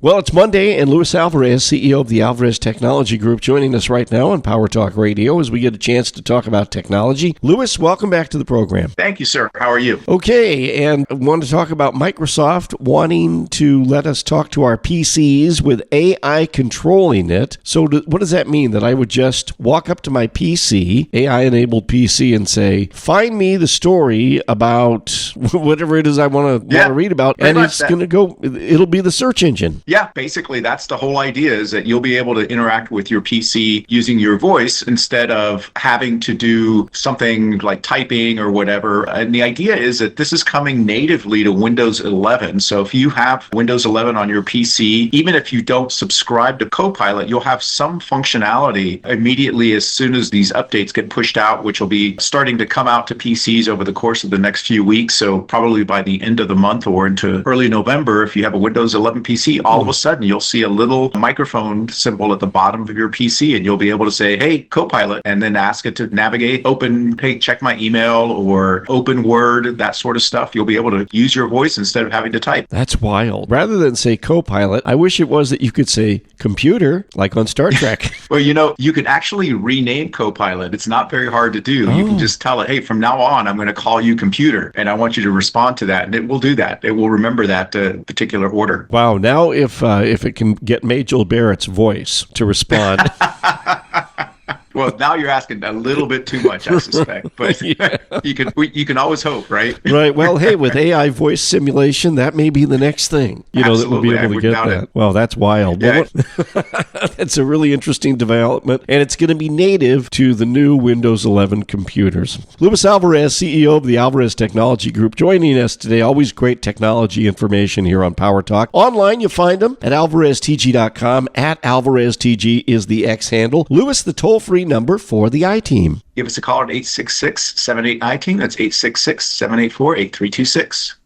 Well, it's Monday, and Luis Alvarez, CEO of the Alvarez Technology Group, joining us right now on Power Talk Radio as we get a chance to talk about technology. Luis, welcome back to the program. Thank you, sir. How are you? Okay, and I want to talk about Microsoft wanting to let us talk to our PCs with AI controlling it. So what does that mean? That I would just walk up to my PC, AI-enabled PC, and say, find me the story about whatever it is I want to read about, and it's going to go, it'll be the search engine. Yeah, basically that's the whole idea, is that you'll be able to interact with your PC using your voice instead of having to do something like typing or whatever. And the idea is that this is coming natively to Windows 11. So if you have Windows 11 on your PC, even if you don't subscribe to Copilot, you'll have some functionality immediately as soon as these updates get pushed out, which will be starting to come out to PCs over the course of the next few weeks. So probably by the end of the month or into early November, if you have a Windows 11 PC, all of a sudden you'll see a little microphone symbol at the bottom of your PC, and you'll be able to say, hey, Copilot, and then ask it to navigate, open, hey, check my email, or open Word, that sort of stuff. You'll be able to use your voice instead of having to type. That's wild. Rather than say Copilot, I wish it was that you could say computer, like on Star Trek. Well, you can actually rename Copilot. It's not very hard to do. You can just tell it, hey, from now on, I'm going to call you computer, and I want you to respond to that, and it will do that. It will remember that particular order. Wow. Now, if it can get Majel Barrett's voice to respond. Well, now you're asking a little bit too much, I suspect. But you can always hope, right? Right. Well, hey, with AI voice simulation, that may be the next thing. Absolutely. That we'll be able to get that. It. Well, that's wild. Yeah. That's a really interesting development, and it's going to be native to the new Windows 11 computers. Luis Alvarez, CEO of the Alvarez Technology Group, joining us today. Always great technology information here on Power Talk. Online, you'll find them at alvareztg.com. At AlvarezTG is the X handle. Luis, the toll-free number for the I-Team. Give us a call at 866-78-I-Team. That's 866-784-8326.